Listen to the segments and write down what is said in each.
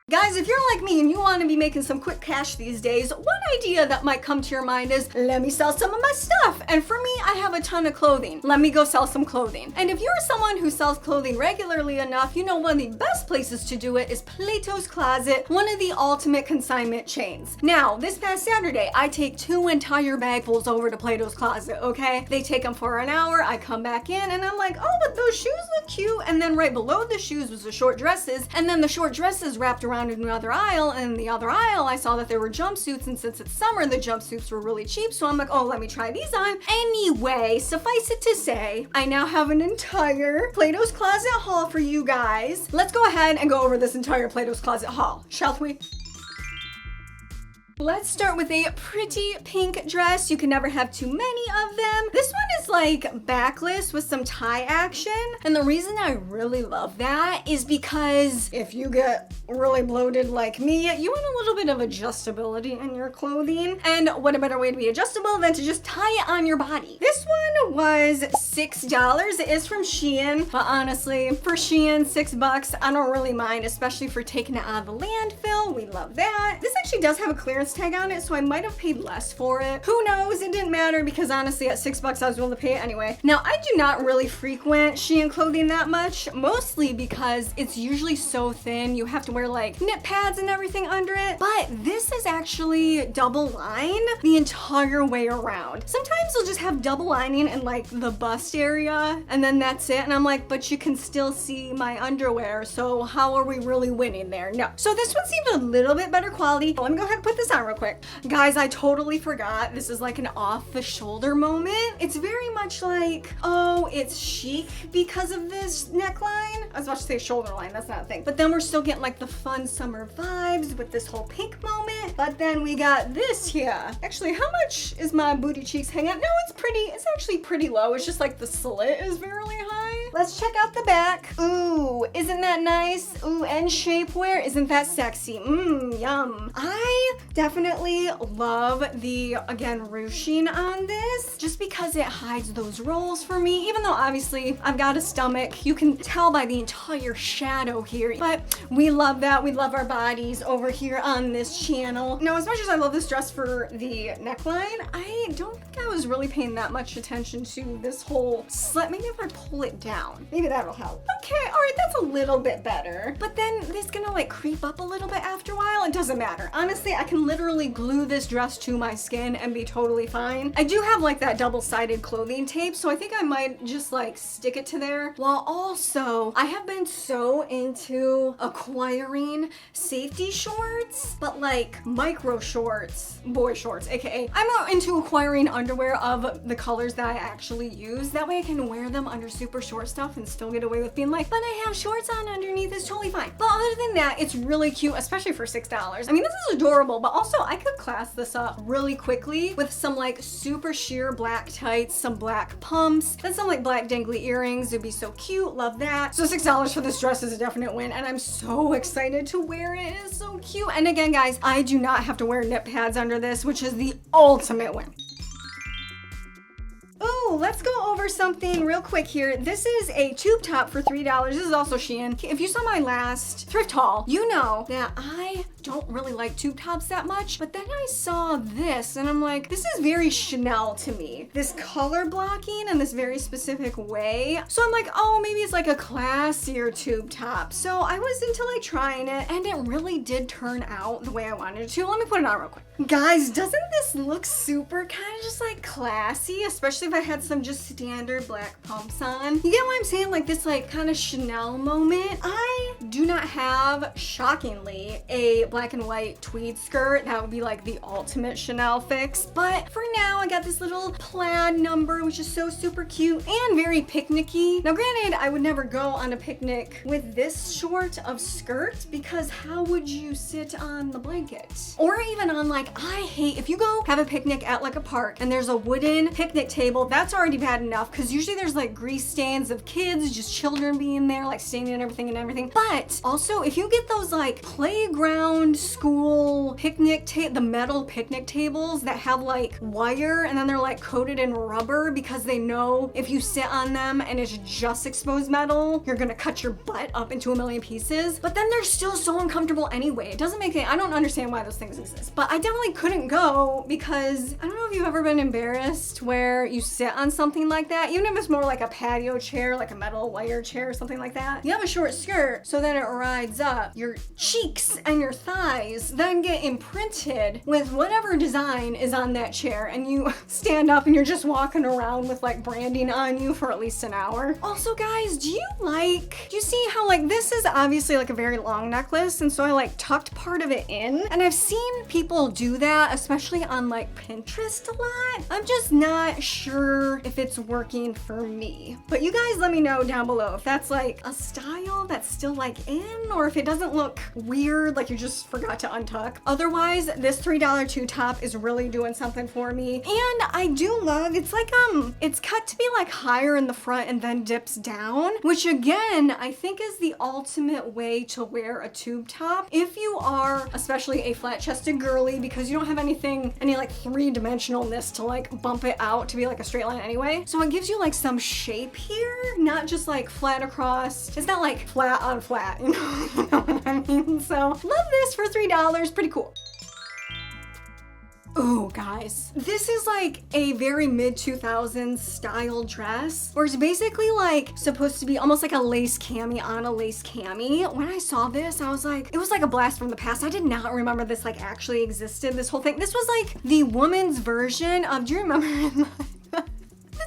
Guys, if you're like me and you want to be making some quick cash these days, one idea that might come to your mind is, let me sell some of my stuff. And for me, I have a ton of clothing. Let me go sell some clothing. And if you're someone who sells clothing regularly enough, you know one of the best places to do it is Plato's Closet, one of the ultimate consignment chains. Now, this past Saturday, I take 2 entire bagfuls over to Plato's Closet, okay? They take them for an hour, I come back in, and I'm like, oh, but those shoes look cute. And then right below the shoes was the short dresses, and then the short dresses wrapped around in another aisle, and in the other aisle I saw that there were jumpsuits, and since it's summer the jumpsuits were really cheap, so I'm like, oh, let me try these on. Anyway, suffice it to say, I now have an entire Plato's Closet haul for you guys. Let's go ahead and go over this entire Plato's Closet haul, shall we? Let's start with a pretty pink dress. You can never have too many of them. This one is like backless with some tie action. And the reason I really love that is because if you get really bloated like me, you want a little bit of adjustability in your clothing. And what a better way to be adjustable than to just tie it on your body. This one was $6. It is from Shein, but honestly, for Shein, $6, I don't really mind, especially for taking it out of the landfill. We love that. This actually does have a clearance tag on it, so I might have paid less for it. Who knows? It didn't matter because honestly at $6 I was willing to pay it anyway. Now I do not really frequent Shein clothing that much, mostly because it's usually so thin you have to wear like knit pads and everything under it, but this is actually double line the entire way around. Sometimes they'll just have double lining in like the bust area and then that's it, and I'm like, but you can still see my underwear, so how are we really winning there? No. So this one seemed a little bit better quality. Let me go ahead and put this on real quick. Guys, I totally forgot this is like an off the shoulder moment. It's very much like, oh, it's chic because of this neckline. I was about to say shoulder line, that's not a thing. But then we're still getting like the fun summer vibes with this whole pink moment. But then we got this here. Actually, how much is my booty cheeks hanging out? No, it's actually pretty low. It's just like the slit is really high. Let's check out the back. Ooh, isn't that nice? Ooh, and shapewear. Isn't that sexy? Mmm, yum. I definitely love the, again, ruching on this just because it hides those rolls for me, even though obviously I've got a stomach. You can tell by the entire shadow here, but we love that. We love our bodies over here on this channel. Now, as much as I love this dress for the neckline, I don't think I was really paying that much attention to this whole slit. Maybe if I pull it down, maybe that'll help. Okay, all right, that's a little bit better. But then it's gonna like creep up a little bit after a while. It doesn't matter. Honestly, I can literally glue this dress to my skin and be totally fine. I do have like that double-sided clothing tape, so I think I might just like stick it to there. While also, I have been so into acquiring safety shorts, but like micro shorts, boy shorts, aka I'm not into acquiring underwear of the colors that I actually use. That way I can wear them under super short stuff and still get away with being like, but I have shorts on underneath, it's totally fine. But other than that, it's really cute, especially for $6. I mean, this is adorable, but also I could class this up really quickly with some like super sheer black tights, some black pumps, and some like black dangly earrings. It'd be so cute, love that. So $6 for this dress is a definite win, and I'm so excited to wear it. It is so cute. And again, guys, I do not have to wear knit pads under this, which is the ultimate win. Oh, let's go over something real quick here. This is a tube top for $3. This is also Shein. If you saw my last thrift haul, you know that I don't really like tube tops that much, but then I saw this and I'm like, this is very Chanel to me. This color blocking in this very specific way. So I'm like, oh, maybe it's like a classier tube top. So I was into like trying it, and it really did turn out the way I wanted it to. Let me put it on real quick. Guys, doesn't this look super kind of just like classy, especially if I had some just standard black pumps on? You get what I'm saying? Like this like kind of Chanel moment. I do not have, shockingly, a black and white tweed skirt. That would be like the ultimate Chanel fix. But for now, I got this little plaid number, which is so super cute and very picnicky. Now, granted, I would never go on a picnic with this short of skirt because how would you sit on the blanket? Or even on like, I hate, if you go have a picnic at like a park and there's a wooden picnic table, that's already bad enough because usually there's like grease stains of kids, just children being there, like staining and everything. But Also, if you get those like playground school picnic the metal picnic tables that have like wire and then they're like coated in rubber because they know if you sit on them and it's just exposed metal, you're gonna cut your butt up into a million pieces. But then they're still so uncomfortable anyway. It doesn't make any, I don't understand why those things exist. But I definitely couldn't go because I don't know if you've ever been embarrassed where you sit on something like that, even if it's more like a patio chair, like a metal wire chair or something like that. You have a short skirt, so then it rides up. Your cheeks and your thighs then get imprinted with whatever design is on that chair, and you stand up and you're just walking around with like branding on you for at least an hour. Also, guys, do you see how like this is obviously like a very long necklace, and so I like tucked part of it in, and I've seen people do that, especially on like Pinterest a lot. I'm just not sure if it's working for me. But you guys let me know down below if that's like a style that's still like in, or if it doesn't look weird, like you just forgot to untuck. Otherwise, this $3 two top is really doing something for me. And I do love, it's like, it's cut to be like higher in the front and then dips down, which again, I think is the ultimate way to wear a tube top. If you are especially a flat chested girly, because you don't have any like three-dimensionalness to like bump it out to be like a straight line anyway. So it gives you like some shape here, not just like flat across. It's not like flat on flat, you know what I mean? So love this for $3, pretty cool. Oh, guys, this is like a very mid-2000s style dress where it's basically like supposed to be almost like a lace cami on a lace cami. When I saw this, I was like, it was like a blast from the past. I did not remember this like actually existed, this whole thing. This was like the woman's version of, do you remember in the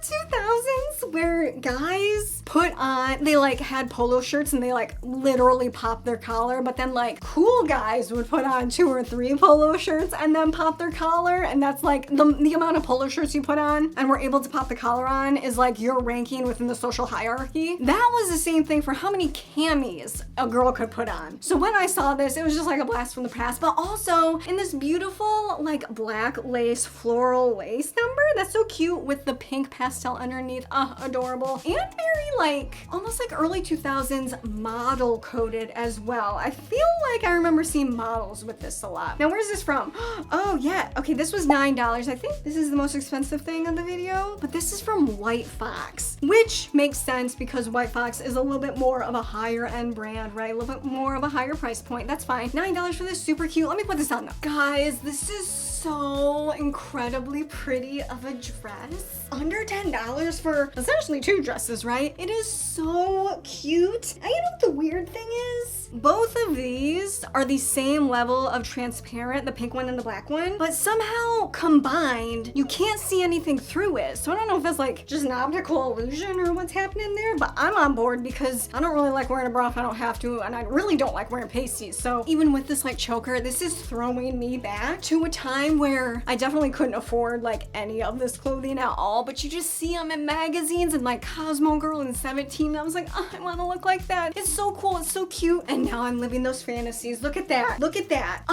2000s where guys put on, they like had polo shirts and they like literally popped their collar, but then like cool guys would put on 2 or 3 polo shirts and then pop their collar, and that's like the amount of polo shirts you put on and were able to pop the collar on is like your ranking within the social hierarchy. That was the same thing for how many camis a girl could put on. So when I saw this, it was just like a blast from the past, but also in this beautiful like black lace, floral lace number that's so cute with the pink pastel underneath. Adorable. And very like almost like early 2000s model coded as well. I feel like I remember seeing models with this a lot. Now where's this from? Oh yeah, okay, this was $9. I think this is the most expensive thing on the video, but this is from White Fox, which makes sense because White Fox is a little bit more of a higher end brand, right? A little bit more of a higher price point. That's fine. $9 for this, super cute. Let me put this on though. Guys, this is so incredibly pretty of a dress. Under $10 for essentially 2 dresses, right? It is so cute. And you know what the weird thing is? Both of these are the same level of transparent, the pink one and the black one, but somehow combined, you can't see anything through it. So I don't know if it's like just an optical illusion or what's happening there, but I'm on board because I don't really like wearing a bra if I don't have to, and I really don't like wearing pasties. So even with this like choker, this is throwing me back to a time where I definitely couldn't afford like any of this clothing at all, but you just see them in magazines and like Cosmo Girl in 17. I was like, oh, I want to look like that. It's so cool. It's so cute. And now I'm living those fantasies. Look at that. Look at that.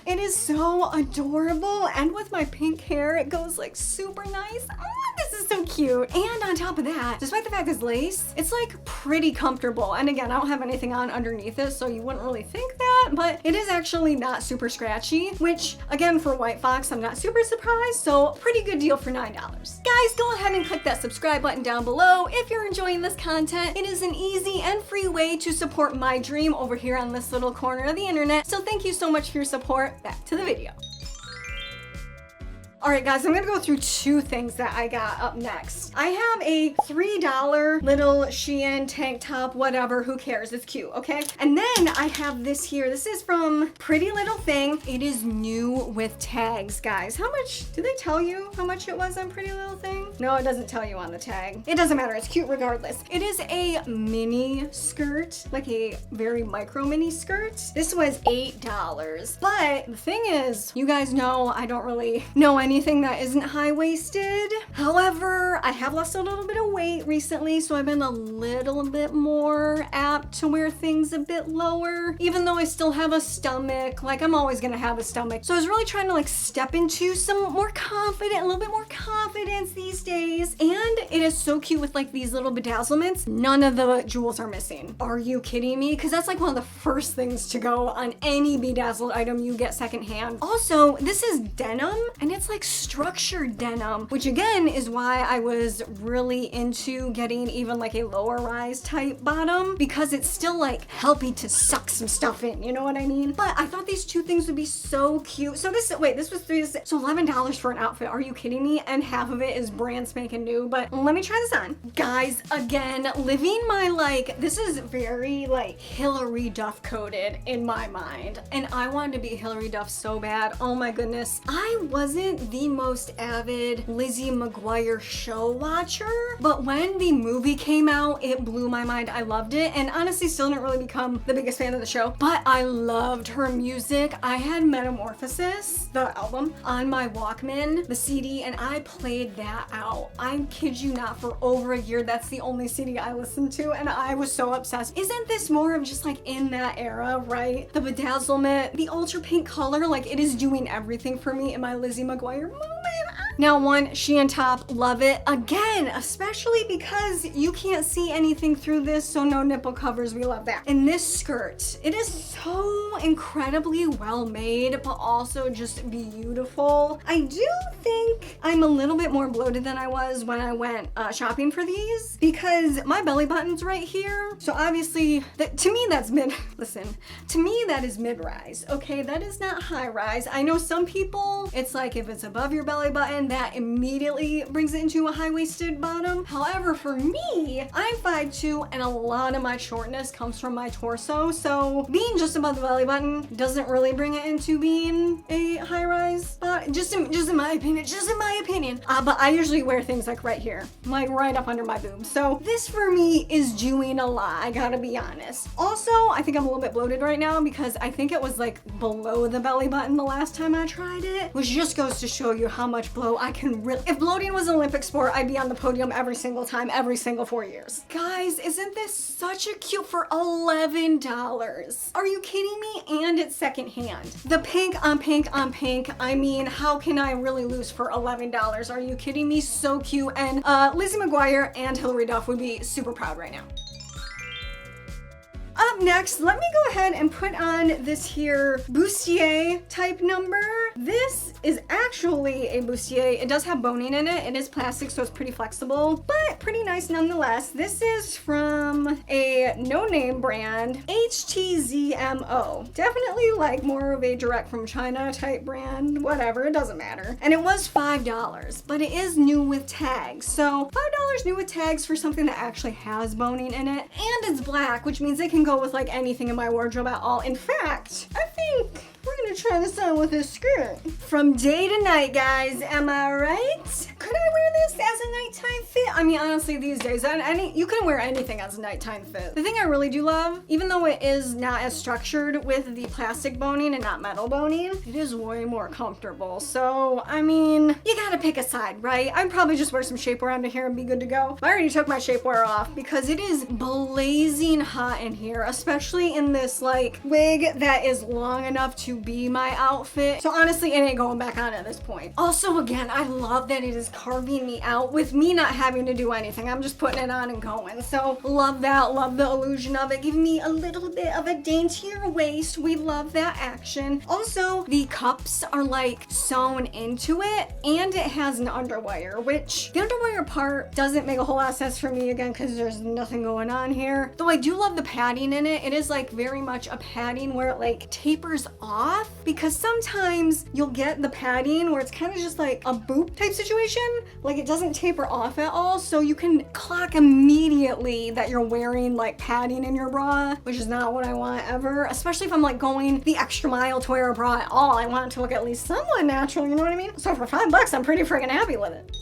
It is so adorable. And with my pink hair, it goes like super nice. This is so cute. And on top of that, despite the fact it's lace, it's like pretty comfortable. And again, I don't have anything on underneath it, so you wouldn't really think that, but it is actually not super scratchy, which again, for White Fox, I'm not super surprised. So pretty good deal for $9. Guys, go ahead and click that subscribe button down below if you're enjoying this content. It is an easy and free way to support my dream over here on this little corner of the internet. So thank you so much for your support. Back to the video. All right, guys, I'm gonna go through 2 things that I got up next. I have a $3 little Shein tank top, whatever, who cares? It's cute, okay? And then I have this here. This is from Pretty Little Thing. It is new with tags, guys. How much, did they tell you how much it was on Pretty Little Thing? No, it doesn't tell you on the tag. It doesn't matter, it's cute regardless. It is a mini skirt, like a very micro mini skirt. This was $8. But the thing is, you guys know I don't really know anything anything that isn't high-waisted. However, I have lost a little bit of weight recently, so I've been a little bit more apt to wear things a bit lower, even though I still have a stomach. Like, I'm always gonna have a stomach. So I was really trying to like step into some more confident, a little bit more confidence these days. And it is so cute with like these little bedazzlements. None of the jewels are missing. Are you kidding me? Because that's like one of the first things to go on any bedazzled item you get secondhand. Also, this is denim, and it's like structured denim, which again is why I was really into getting even like a lower rise type bottom, because it's still like helping to suck some stuff in, you know what I mean? But I thought these two things would be so cute. So this was $3 so $11 for an outfit. Are you kidding me? And half of it is brand spanking new. But let me try this on. Guys, again, living my like, this is very like Hilary Duff coded in my mind. And I wanted to be Hilary Duff so bad. Oh my goodness. I wasn't the most avid Lizzie McGuire show watcher, but when the movie came out, it blew my mind. I loved it, and honestly still didn't really become the biggest fan of the show, but I loved her music. I had Metamorphosis, the album, on my Walkman, the CD, and I played that out. I kid you not, for over a year. That's the only CD I listened to, and I was so obsessed. Isn't this more of just like in that era, right? The bedazzlement, the ultra pink color, like it is doing everything for me in my Lizzie McGuire moment. Now, one Shein top, love it. Again, especially because you can't see anything through this, so no nipple covers, we love that. And this skirt, it is so incredibly well made, but also just beautiful. I do think I'm a little bit more bloated than I was when I went shopping for these, because my belly button's right here. So obviously, to me that's listen, to me that is mid-rise, okay? That is not high-rise. I know some people, it's like if it's above your belly button, that immediately brings it into a high-waisted bottom. However, for me, I'm 5'2", and a lot of my shortness comes from my torso, so being just above the belly button doesn't really bring it into being a high-rise, just in my opinion. But I usually wear things like right here, like right up under my boobs. So this for me is doing a lot, I gotta be honest. Also, I think I'm a little bit bloated right now because I think it was like below the belly button the last time I tried it, which just goes to show you how much blow I can really, if bloating was an Olympic sport, I'd be on the podium every single time, every single 4 years. Guys, isn't this such a cute for $11? Are you kidding me? And it's secondhand. The pink on pink on pink. I mean, how can I really lose for $11? Are you kidding me? So cute. And Lizzie McGuire and Hilary Duff would be super proud right now. Up next, let me go ahead and put on this here bustier type number. This is actually a bustier. It does have boning in it. It is plastic, so it's pretty flexible, but pretty nice nonetheless. This is from a no-name brand, HTZMO. Definitely like more of a direct from China type brand, whatever, it doesn't matter. And it was $5, but it is new with tags. So $5 new with tags for something that actually has boning in it. And it's black, which means it can go with like anything in my wardrobe at all. In fact, I think we're gonna try this on with this skirt. From day to night, guys, am I right? Could I wear this as a nighttime fit? I mean, honestly, these days, you can wear anything as a nighttime fit. The thing I really do love, even though it is not as structured with the plastic boning and not metal boning, it is way more comfortable. So, I mean, you gotta pick a side, right? I'd probably just wear some shapewear under here and be good to go. I already took my shapewear off because it is blazing hot in here, especially in this like wig that is long enough to be my outfit. So honestly, it ain't going back on at this point. Also, again, I love that it is carving me out with me not having to do anything. I'm just putting it on and going. So love that, love the illusion of it, giving me a little bit of a daintier waist. We love that action. Also, the cups are like sewn into it, and it has an underwire, which the underwire part doesn't make a whole lot of sense for me again because there's nothing going on here. Though I do love the padding in it. It is like very much a padding where it like tapers off, because sometimes you'll get the padding where it's kind of just like a boop type situation, like it doesn't taper off at all, so you can clock immediately that you're wearing like padding in your bra, which is not what I want ever, especially if I'm like going the extra mile to wear a bra at all. I want it to look at least somewhat natural, you know what I mean? So for $5, I'm pretty freaking happy with it.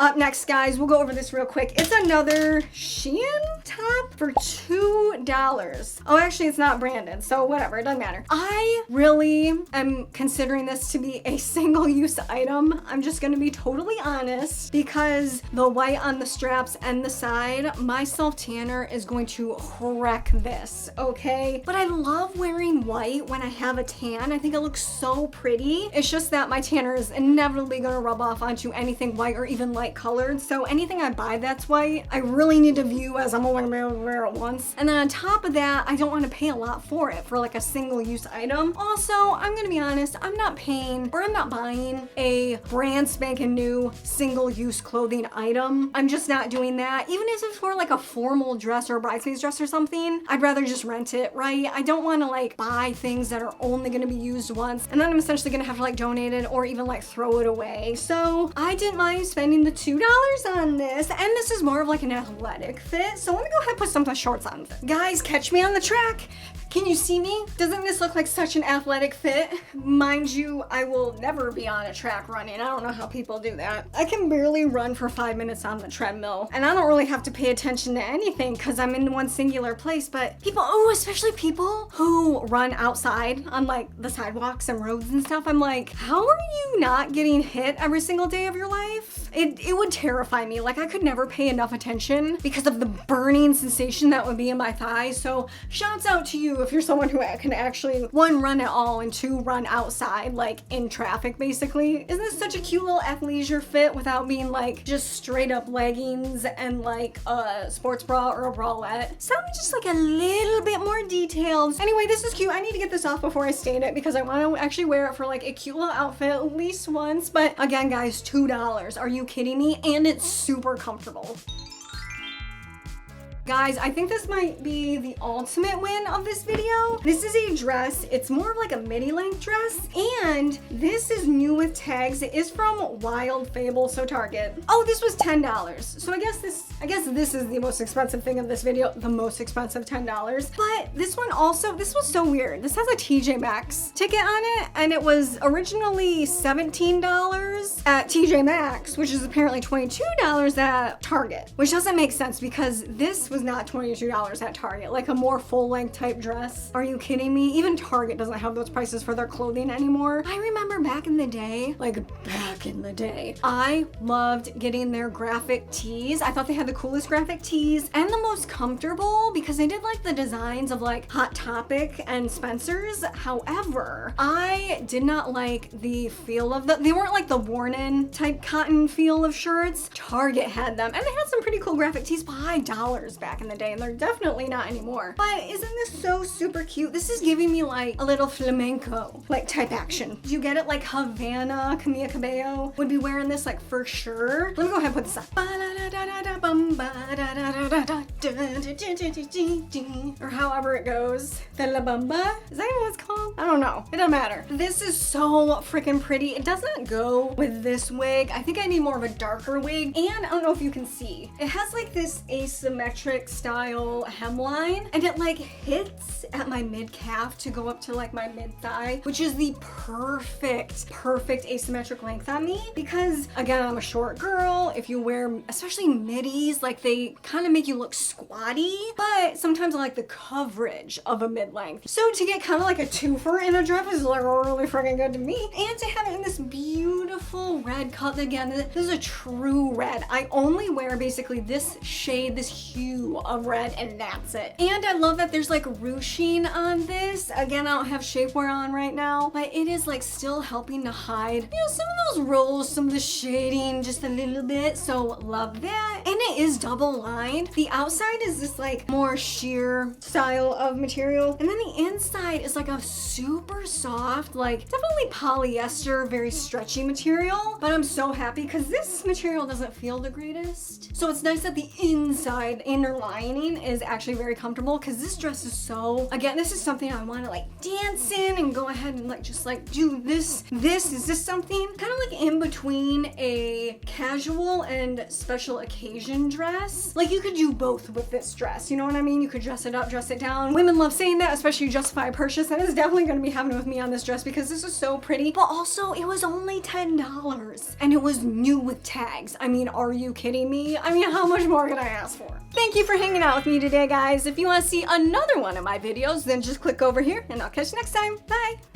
Up next, guys, we'll go over this real quick. It's another Shein top for $2. Oh, actually, it's not branded, so whatever, it doesn't matter. I really am considering this to be a single-use item. I'm just gonna be totally honest, because the white on the straps and the side, my self-tanner is going to wreck this, okay? But I love wearing white when I have a tan. I think it looks so pretty. It's just that my tanner is inevitably gonna rub off onto anything white or even light colored, so anything I buy that's white, I really need to view as I'm only gonna be able to wear it once. And then on top of that, I don't want to pay a lot for it for like a single-use item. Also, I'm gonna be honest, I'm not buying a brand spanking new single-use clothing item. I'm just not doing that. Even if it's for like a formal dress or a bridesmaid's dress or something, I'd rather just rent it, right? I don't want to like buy things that are only gonna be used once and then I'm essentially gonna have to like donate it or even like throw it away. So I didn't mind spending the $2 on this, and this is more of like an athletic fit, so let me go ahead and put some shorts on. Guys, catch me on the track. Can you see me? Doesn't this look like such an athletic fit? Mind you, I will never be on a track running. I don't know how people do that. I can barely run for 5 minutes on the treadmill, and I don't really have to pay attention to anything because I'm in one singular place, but people, especially people who run outside on like the sidewalks and roads and stuff, I'm like, how are you not getting hit every single day of your life? It would terrify me. Like I could never pay enough attention because of the burning sensation that would be in my thighs. So shouts out to you if you're someone who can actually, one, run at all, and two, run outside, like in traffic basically. Isn't this such a cute little athleisure fit without being like just straight up leggings and like a sports bra or a bralette? Something just like a little bit more detailed. Anyway, this is cute. I need to get this off before I stain it because I want to actually wear it for like a cute little outfit at least once. But again, guys, $2. Are you kidding me? And it's super comfortable. Guys, I think this might be the ultimate win of this video. This is a dress. It's more of like a midi length dress, and this is new with tags. It is from Wild Fable, so Target. Oh, this was $10. So I guess this is the most expensive thing of this video, the most expensive $10. But this one also, this was so weird. This has a TJ Maxx ticket on it, and it was originally $17 at TJ Maxx, which is apparently $22 at Target, which doesn't make sense because this was not $22 at Target, like a more full-length type dress. Are you kidding me? Even Target doesn't have those prices for their clothing anymore. I remember back in the day, I loved getting their graphic tees. I thought they had the coolest graphic tees and the most comfortable because they did like the designs of like Hot Topic and Spencer's. However, I did not like the feel of they weren't like the worn-in type cotton feel of shirts. Target had them, and they had some pretty cool graphic tees, $5 back in the day, and they're definitely not anymore. But isn't this so super cute? This is giving me like a little flamenco like type action. Do you get it? Like Havana, Camila Cabello would be wearing this like for sure. Let me go ahead and put this on. Or however it goes. The La Bamba? Is that what it's called? I don't know. It doesn't matter. This is so freaking pretty. It does not go with this wig. I think I need more of a darker wig. And I don't know if you can see. It has like this asymmetric style hemline, and it like hits at my mid calf to go up to like my mid thigh, which is the perfect asymmetric length on me because again, I'm a short girl. If you wear especially middies, like they kind of make you look squatty, but sometimes I like the coverage of a mid length. So to get kind of like a twofer in a dress is like really freaking good to me, and to have it in this beautiful red color. Again, this is a true red. I only wear basically this shade, this hue of red, and that's it. And I love that there's like ruching on this. Again, I don't have shapewear on right now, but it is like still helping to hide, you know, some of those rolls, some of the shading just a little bit. So love that. And it is double lined. The outside is this like more sheer style of material, and then the inside is like a super soft, like definitely polyester, very stretchy material. But I'm so happy because this material doesn't feel the greatest. So it's nice that the inside, inner inner lining is actually very comfortable because this dress is so, again, this is something I want to like dance in and go ahead and like just like do this. Is this something kind of like in between a casual and special occasion dress? Like you could do both with this dress, you know what I mean? You could dress it up, dress it down. Women love saying that, especially justify purchase. That is definitely going to be happening with me on this dress because this is so pretty, but also it was only $10 and it was new with tags. I mean, are you kidding me? I mean, how much more could I ask for? Thank you for hanging out with me today, guys. If you want to see another one of my videos, then just click over here and I'll catch you next time. Bye.